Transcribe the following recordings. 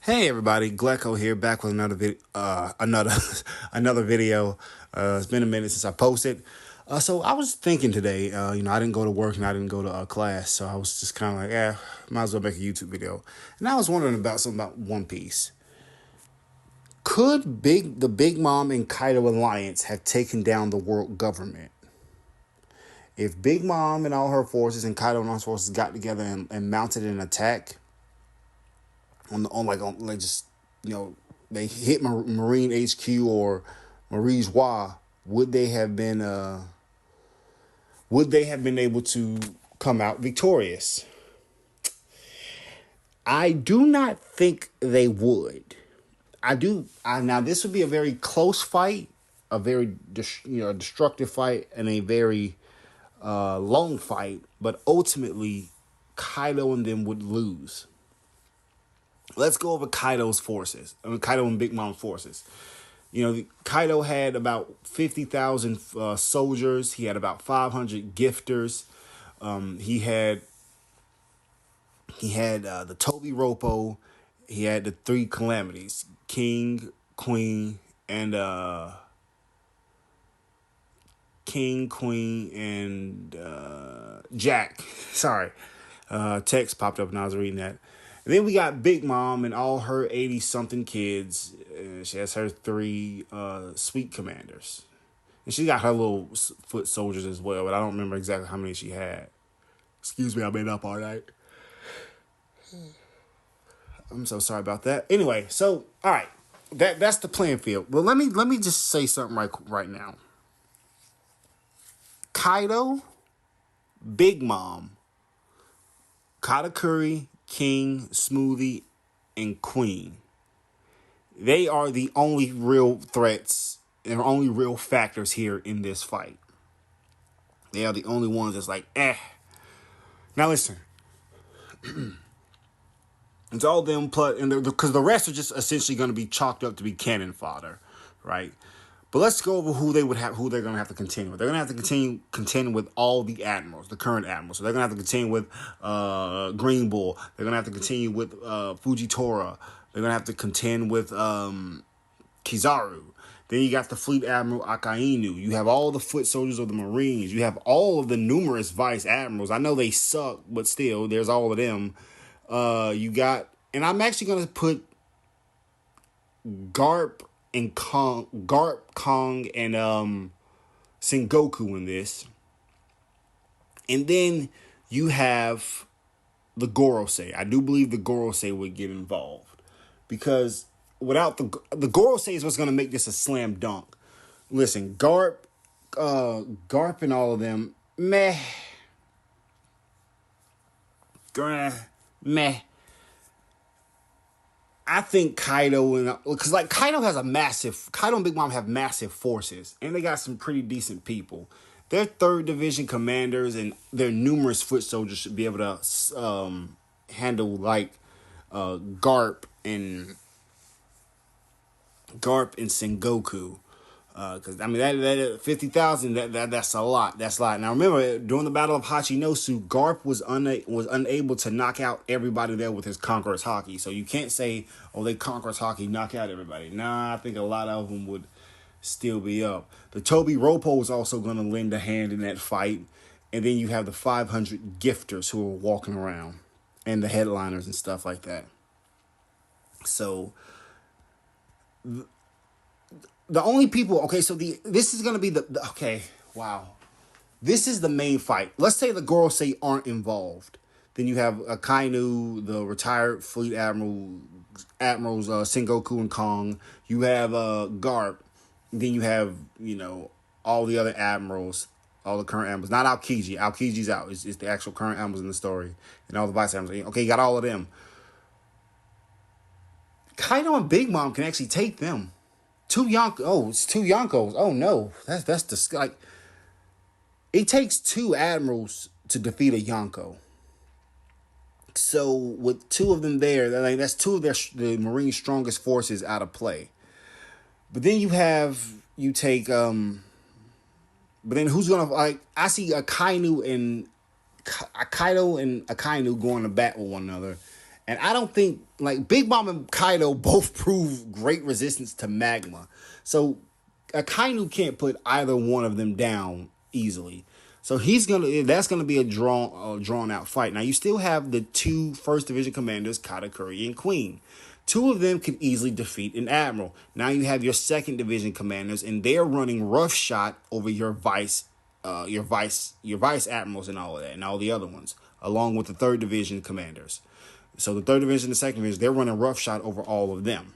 Hey everybody, Glecko here, back with another video. Another video. It's been a minute since I posted. So I was thinking today. I didn't go to work and I didn't go to class, so I was just kind of like, might as well make a YouTube video. And I was wondering about something about One Piece. Could the Big Mom and Kaido alliance have taken down the world government? If Big Mom and all her forces and Kaido and all his forces got together and mounted an attack just they hit Marine HQ or Marie's Wa, would they have been able to come out victorious? I do not think they would. Now this would be a very close fight, a very destructive fight, and a very long fight. But ultimately, Kaido and them would lose. Let's go over Kaido's forces. Kaido and Big Mom's forces. Kaido had about 50,000 soldiers. He had about 500 gifters. He had the Toby Ropo. He had the three calamities: King, Queen, and Jack. Sorry, text popped up and I was reading that. And then we got Big Mom and all her 80-something kids. She has her three sweet commanders. And she got her little foot soldiers as well, but I don't remember exactly how many she had. Excuse me, I've been up all night. I'm so sorry about that. Anyway, so, all right. That's the playing field. Well, let me just say something right now. Kaido, Big Mom, Katakuri, King, Smoothie, and Queen. They are the only real threats and only real factors here in this fight. They are the only ones that's like, eh. Now listen. It's all them because the rest are just essentially going to be chalked up to be cannon fodder, right? But let's go over who they're going to have to contend with. They're going to have to contend with all the admirals, the current admirals. So they're going to have to contend with Green Bull. They're going to have to continue with Fujitora. They're going to have to contend with Kizaru. Then you got the Fleet Admiral Akainu. You have all the foot soldiers of the Marines. You have all of the numerous vice admirals. I know they suck, but still, there's all of them. You got, and I'm actually going to put Garp, Kong, and Sengoku in this. And then you have the Gorosei. I do believe the Gorosei would get involved. Because without the Gorosei is what's going to make this a slam dunk. Listen, Garp and all of them, meh. I think Kaido because Kaido and Big Mom have massive forces, and they got some pretty decent people. Their third division commanders and their numerous foot soldiers should be able to handle Garp and Sengoku. Because that 50,000 that's a lot. That's a lot. Now remember, during the Battle of Hachinosu, Garp was unable to knock out everybody there with his Conqueror's Haki. So you can't say, they Conqueror's Haki knock out everybody. Nah, I think a lot of them would still be up. The Toby Ropo is also going to lend a hand in that fight, and then you have the 500 gifters who are walking around, and the headliners and stuff like that. So the only people, this is going to be this is the main fight. Let's say the Gorosei aren't involved. Then you have Akainu, the retired fleet admirals Sengoku and Kong. You have Garp. Then you have, all the other admirals, all the current admirals. Not Aokiji. Aokiji's out. It's the actual current admirals in the story. And all the vice admirals. Okay, you got all of them. Kaido and Big Mom can actually take them. It's two Yonkos. Oh no, that's the it takes two admirals to defeat a Yonko. So with two of them there, that's two of the Marines' strongest forces out of play. But then you take but then who's gonna I see Kaido and Akainu going to bat with one another, And I don't think, like, Big Mom and Kaido both prove great resistance to magma. So Akainu can't put either one of them down easily. So that's gonna be a drawn out fight. Now you still have the two First Division commanders, Katakuri and Queen. Two of them could easily defeat an admiral. Now you have your Second Division commanders, and they're running roughshod over your vice admirals and all of that, and all the other ones, along with the Third Division commanders. So the Third Division and the Second Division, they're running roughshod over all of them.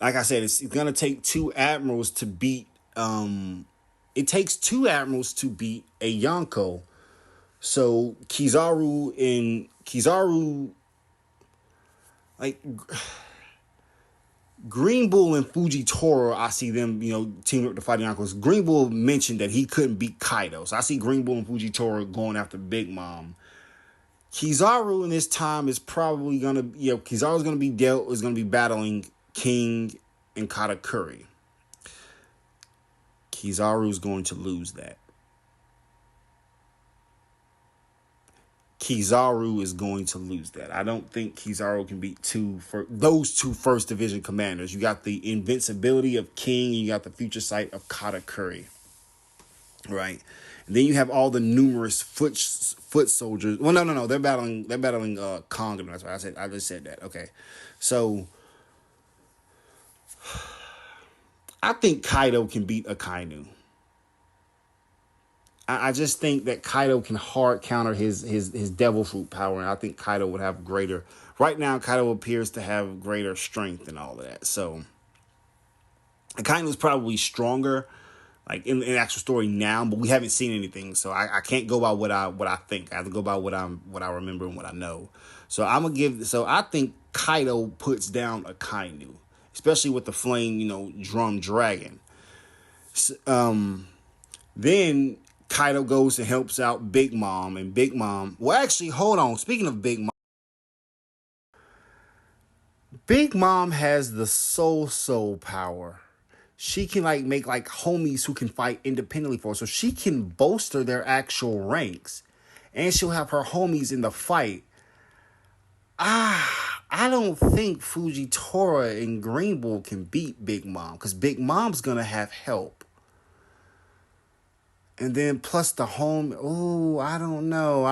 Like I said, it's gonna take two admirals to beat. It takes two admirals to beat a Yonko. So Kizaru, like Green Bull and Fujitora, I see them, teaming up to fight the Yonkos. Green Bull mentioned that he couldn't beat Kaido, so I see Green Bull and Fujitora going after Big Mom. Kizaru in this time is probably gonna, Kizaru's gonna be battling King and Katakuri. Kizaru's going to lose that. Kizaru is going to lose that. I don't think Kizaru can beat those two First Division commanders. You got the invincibility of King, and you got the future sight of Katakuri. Right? And then you have all the numerous foot soldiers. Well, no. They're battling Kong. That's right. I just said that. Okay. So I think Kaido can beat Akainu. I just think that Kaido can hard counter his devil fruit power, and I think Kaido would have greater. Right now, Kaido appears to have greater strength and all of that. So Akainu's probably stronger, like in the actual story now, but we haven't seen anything, so I can't go by what I think. I have to go by what I remember and what I know. So I think Kaido puts down Akainu, especially with the flame, drum dragon. Then Kaido goes and helps out Big Mom, and Big Mom. Well, actually, hold on. Speaking of Big Mom has the soul power. She can make homies who can fight independently for her, so she can bolster their actual ranks, and she'll have her homies in the fight. I don't think Fujitora and Green Bull can beat Big Mom, because Big Mom's gonna have help. And then plus the home. Oh, I don't know.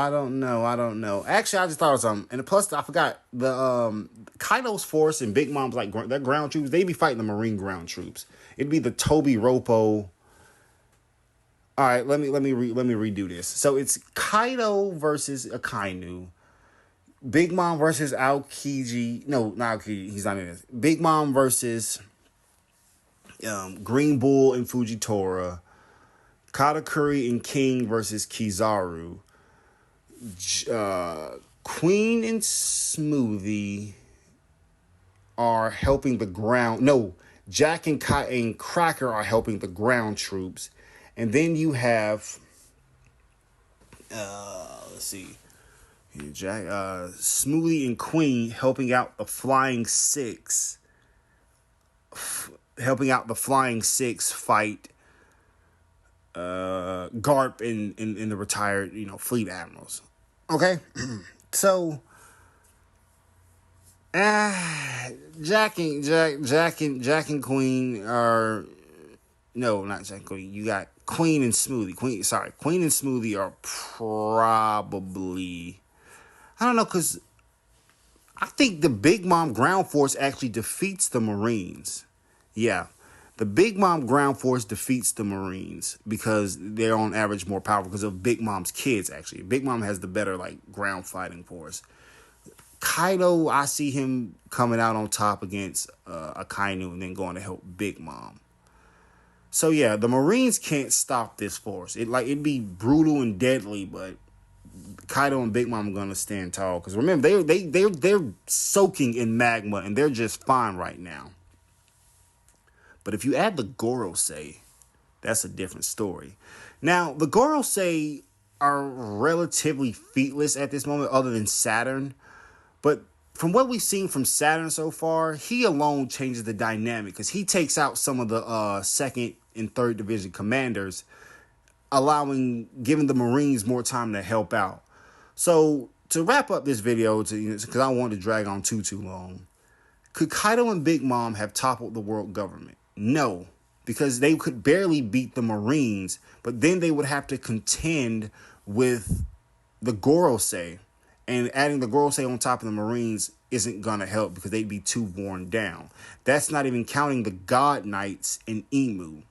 Actually, I just thought of something. And plus, I forgot the Kaido's force and Big Mom's their ground troops. They be fighting the Marine ground troops. It'd be the Toby Roppo. All right, let me redo this. So it's Kaido versus Akainu. Big Mom versus Aokiji. No, not Aokiji. He's not in this. Big Mom versus Green Bull and Fujitora. Katakuri and King versus Kizaru. Queen and Smoothie are helping the ground. No, Jack and Cracker are helping the ground troops. And then you have, let's see. Jack, Smoothie and Queen helping out the Flying Six. Helping out the Flying Six fight Garp in the retired, fleet admirals. Okay, so Jack and Queen are not Jack and Queen. You got Queen and Smoothie. Queen and Smoothie are probably, I don't know, because I think the Big Mom ground force actually defeats the Marines. Yeah. The Big Mom ground force defeats the Marines because they're on average more powerful because of Big Mom's kids, actually. Big Mom has the better, ground fighting force. Kaido, I see him coming out on top against Akainu and then going to help Big Mom. So, yeah, the Marines can't stop this force. It'd be brutal and deadly, but Kaido and Big Mom are going to stand tall. Because remember, they're soaking in magma and they're just fine right now. But if you add the Gorosei, that's a different story. Now, the Gorosei are relatively featless at this moment, other than Saturn. But from what we've seen from Saturn so far, he alone changes the dynamic because he takes out some of the second and third division commanders, giving the Marines more time to help out. So to wrap up this video, because I don't want to drag on too long, could Kaido and Big Mom have toppled the world government? No, because they could barely beat the Marines, but then they would have to contend with the Gorosei, and adding the Gorosei on top of the Marines isn't going to help because they'd be too worn down. That's not even counting the God Knights in Emu,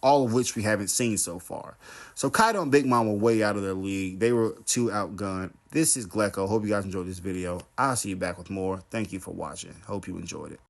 all of which we haven't seen so far. So Kaido and Big Mom were way out of their league. They were too outgunned. This is Glecko. Hope you guys enjoyed this video. I'll see you back with more. Thank you for watching. Hope you enjoyed it.